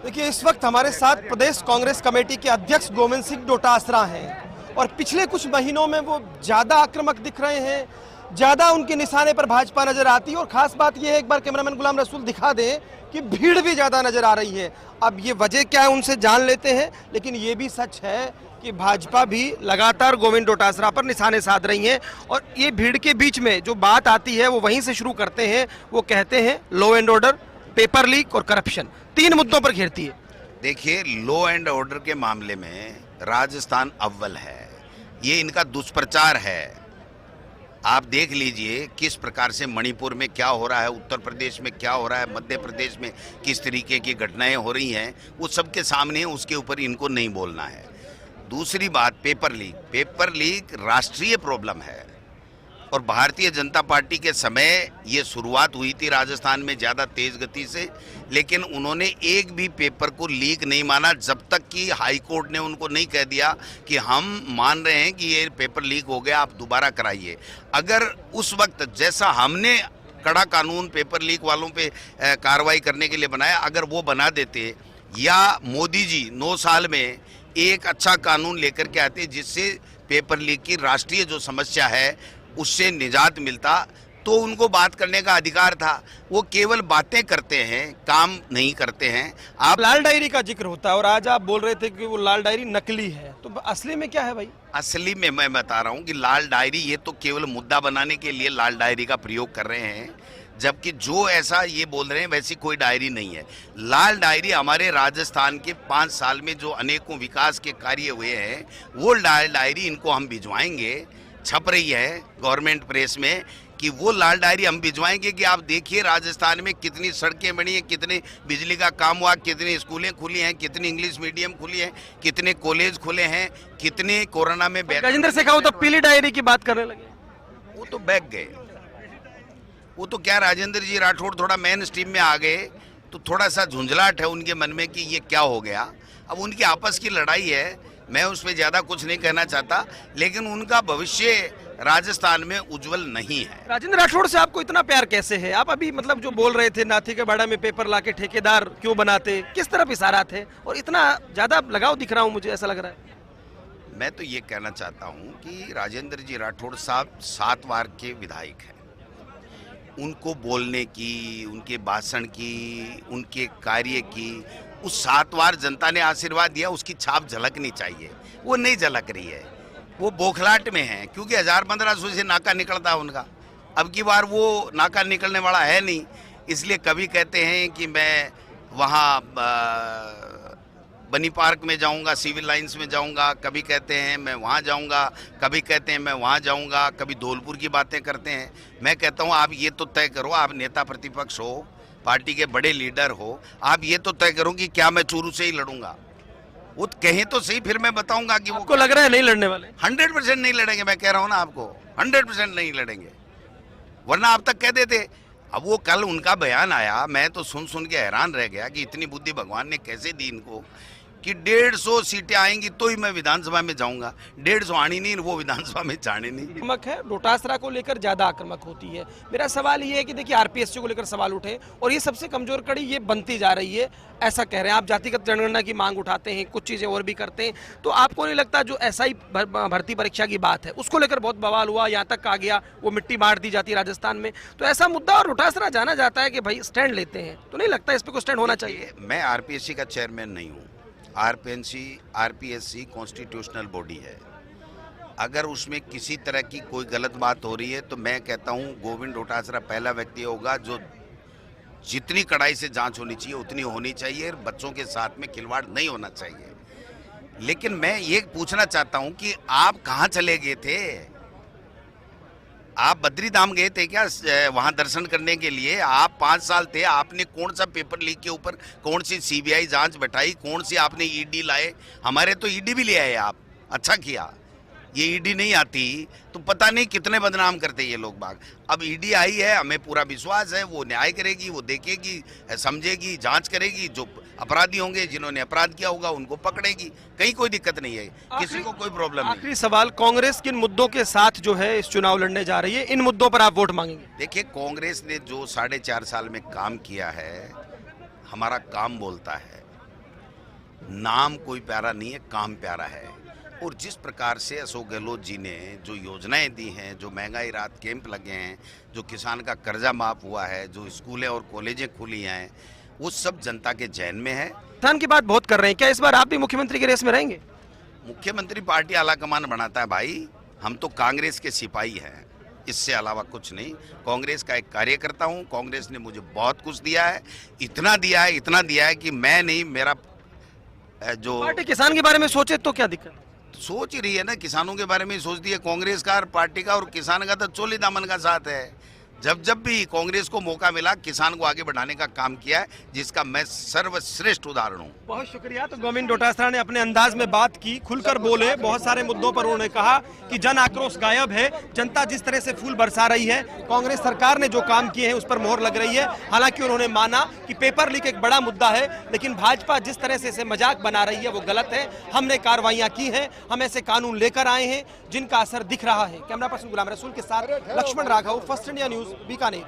देखिए, इस वक्त हमारे साथ प्रदेश कांग्रेस कमेटी के अध्यक्ष गोविंद सिंह डोटासरा हैं और पिछले कुछ महीनों में वो ज़्यादा आक्रामक दिख रहे हैं, ज़्यादा उनके निशाने पर भाजपा नजर आती है। और खास बात यह है, एक बार कैमरामैन गुलाम रसूल दिखा दें कि भीड़ भी ज़्यादा नजर आ रही है। अब ये वजह क्या है उनसे जान लेते हैं, लेकिन ये भी सच है कि भाजपा भी लगातार गोविंद डोटासरा पर निशाने साध रही है। और ये भीड़ के बीच में जो बात आती है वो वहीं से शुरू करते हैं। वो कहते हैं law and order, paper leak और करप्शन, 3 मुद्दों पर घेरती है। देखिए, लॉ एंड ऑर्डर के मामले में राजस्थान अव्वल है। ये इनका दुष्प्रचार है। आप देख लीजिए किस प्रकार से मणिपुर में क्या हो रहा है, उत्तर प्रदेश में क्या हो रहा है, मध्य प्रदेश में किस तरीके की घटनाएं हो रही हैं, वो सबके सामने है। उसके ऊपर इनको नहीं बोलना है। दूसरी बात, पेपर लीक राष्ट्रीय प्रॉब्लम है। और भारतीय जनता पार्टी के समय ये शुरुआत हुई थी राजस्थान में ज़्यादा तेज गति से, लेकिन उन्होंने एक भी पेपर को लीक नहीं माना जब तक कि हाई कोर्ट ने उनको नहीं कह दिया कि हम मान रहे हैं कि ये पेपर लीक हो गया, आप दोबारा कराइए। अगर उस वक्त जैसा हमने कड़ा कानून पेपर लीक वालों पे कार्रवाई करने के लिए बनाया, अगर वो बना देते, या मोदी जी 9 साल में एक अच्छा कानून लेकर के आते जिससे पेपर लीक की राष्ट्रीय जो समस्या है उससे निजात मिलता, तो उनको बात करने का अधिकार था। वो केवल बातें करते हैं, काम नहीं करते हैं। आप लाल डायरी का जिक्र होता है और आज आप बोल रहे थे कि वो लाल डायरी नकली है, तो असली में क्या है भाई? असली में मैं बता रहा हूँ कि लाल डायरी, ये तो केवल मुद्दा बनाने के लिए लाल डायरी का प्रयोग कर रहे हैं, जबकि जो ऐसा ये बोल रहे हैं वैसी कोई डायरी नहीं है। लाल डायरी हमारे राजस्थान के 5 साल में जो अनेकों विकास के कार्य हुए हैं, वो लाल डायरी इनको हम भिजवाएंगे। छप रही है गवर्नमेंट प्रेस में कि वो लाल डायरी हम भिजवाएंगे कि आप देखिए राजस्थान में कितनी सड़कें बनी हैं, कितने बिजली का काम हुआ, कितनी स्कूलें खुली हैं, कितनी इंग्लिश मीडियम खुली हैं, कितने कॉलेज खुले हैं, कितने कोरोना में गजेंद्र शेखावत तो पीली डायरी की बात करने लगे। वो तो बैग गए। वो तो क्या, राजेंद्र जी राठौड़ थोड़ा मेन स्ट्रीम में आ गए तो थोड़ा सा झुंझलाहट है उनके मन में कि ये क्या हो गया। अब उनकी आपस की लड़ाई है, मैं उस पर ज़्यादा कुछ नहीं कहना चाहता, लेकिन उनका भविष्य राजस्थान में उज्जवल नहीं है। राजेंद्र राठौड़ से आपको इतना प्यार कैसे है? आप अभी मतलब जो बोल रहे थे नाथी के बाड़ा में पेपर लाके ठेकेदार क्यों बनाते, किस तरफ इशारा थे और इतना ज़्यादा लगाव दिख रहा हूँ, मुझे ऐसा लग रहा है। मैं तो ये कहना चाहता हूँ कि राजेंद्र जी राठौड़ साहब 7 बार के विधायक हैं। उनको बोलने की, उनके भाषण की, उनके कार्य की, उस 7 बार जनता ने आशीर्वाद दिया, उसकी छाप झलकनी चाहिए। वो नहीं झलक रही है। वो बौखलाहट में है क्योंकि 1500 से नाका निकलता है उनका। अब की बार वो नाका निकलने वाला है नहीं, इसलिए कभी कहते हैं कि मैं वहाँ बनी पार्क में जाऊंगा, सिविल लाइंस में जाऊंगा, कभी कहते हैं मैं वहाँ जाऊंगा, कभी कहते हैं मैं वहाँ जाऊंगा, कभी धौलपुर की बातें करते हैं। मैं कहता हूँ आप ये तो तय करो, आप नेता प्रतिपक्ष हो, पार्टी के बड़े लीडर हो, आप ये तो तय करो कि क्या मैं चूरू से ही लड़ूंगा। वो कहें तो सही, फिर मैं बताऊंगा कि आपको लग रहा है नहीं लड़ने वाले। 100% नहीं लड़ेंगे। मैं कह रहा हूँ ना आपको, 100% नहीं लड़ेंगे, वरना आप तक कह देते। अब वो कल उनका बयान आया, मैं तो सुन के हैरान रह गया कि इतनी बुद्धि भगवान ने कैसे दी इनको कि 150 सीटें आएंगी तो ही मैं विधानसभा में जाऊंगा। 150 आनी नहीं, वो विधानसभा में जाने नहीं। आक्रामक है, डोटासरा को लेकर ज्यादा आक्रामक होती है। मेरा सवाल ये है कि देखिए आरपीएससी को लेकर सवाल उठे और ये सबसे कमजोर कड़ी ये बनती जा रही है, ऐसा कह रहे हैं। आप जातिगत जनगणना की मांग उठाते हैं, कुछ चीजें और भी करते हैं, तो आपको नहीं लगता जो एसआई भर्ती परीक्षा की बात है उसको लेकर बहुत बवाल हुआ, यहाँ तक आ गया वो मिट्टी मार दी जाती है राजस्थान में, तो ऐसा मुद्दा और डोटासरा जाना जाता है कि भाई स्टैंड लेते हैं, तो नहीं लगता इस पर कोई स्टैंड होना चाहिए? मैं आरपीएससी का चेयरमैन नहीं हूँ। आरपीएससी कॉन्स्टिट्यूशनल बॉडी है। अगर उसमें किसी तरह की कोई गलत बात हो रही है तो मैं कहता हूं गोविंद डोटासरा पहला व्यक्ति होगा जो जितनी कड़ाई से जांच होनी चाहिए उतनी होनी चाहिए, बच्चों के साथ में खिलवाड़ नहीं होना चाहिए। लेकिन मैं ये पूछना चाहता हूं कि आप कहां चले गए थे? आप बद्री धाम गए थे क्या वहां दर्शन करने के लिए? आप 5 साल थे, आपने कौन सा पेपर लीक के ऊपर कौन सी सीबीआई जांच बैठाई, कौन सी आपने ईडी लाए? हमारे तो ईडी भी ले आए आप, अच्छा किया। ये ईडी नहीं आती तो पता नहीं कितने बदनाम करते ये लोग बाग। अब ईडी आई है, हमें पूरा विश्वास है वो न्याय करेगी, वो देखेगी, समझेगी, जांच करेगी, जो अपराधी होंगे जिन्होंने अपराध किया होगा उनको पकड़ेगी, कहीं कोई दिक्कत नहीं है, किसी को कोई प्रॉब्लम नहीं। आखिरी सवाल, कांग्रेस किन मुद्दों के साथ जो है इस चुनाव लड़ने जा रही है, इन मुद्दों पर आप वोट मांगेंगे? देखिए, कांग्रेस ने जो 4.5 साल में काम किया है, हमारा काम बोलता है। नाम कोई प्यारा नहीं है, काम प्यारा है। और जिस प्रकार से अशोक गहलोत जी ने जो योजनाएं दी हैं, जो महंगाई राहत कैंप लगे हैं, जो किसान का कर्जा माफ हुआ है, जो स्कूलें और कॉलेजें खुली हैं, वो सब जनता के जहन में है। किसान की बात बहुत कर रहे हैं, क्या इस बार आप भी मुख्यमंत्री की रेस में रहेंगे? मुख्यमंत्री पार्टी आलाकमान बनाता है भाई, हम तो कांग्रेस के सिपाही हैं, इससे अलावा कुछ नहीं। कांग्रेस का एक कार्यकर्ता हूं, कांग्रेस ने मुझे बहुत कुछ दिया है, इतना दिया है कि मैं नहीं, मेरा जो पार्टी किसान के बारे में सोचे तो क्या दिक्कत? सोच ही रही है ना, किसानों के बारे में ही सोचती है कांग्रेस का और पार्टी का, और किसान का तो चोली दामन का साथ है। जब भी कांग्रेस को मौका मिला, किसान को आगे बढ़ाने का काम किया है, जिसका मैं सर्वश्रेष्ठ उदाहरण हूं। बहुत शुक्रिया। तो गोविंद डोटासरा ने अपने अंदाज में बात की, खुलकर बोले, बहुत सारे मुद्दों पर उन्होंने कहा कि जन आक्रोश गायब है, जनता जिस तरह से फूल बरसा रही है, कांग्रेस सरकार ने जो काम किए हैं उस पर मोहर लग रही है। हालांकि उन्होंने माना कि पेपर लीक एक बड़ा मुद्दा है, लेकिन भाजपा जिस तरह से इसे मजाक बना रही है वो गलत है। हमने कार्रवाइयां की हैं, हम ऐसे कानून लेकर आए हैं जिनका असर दिख रहा है। कैमरा पर्सन गुलाम रसूल के साथ Lakshman Raghav, first India news, Bikaner.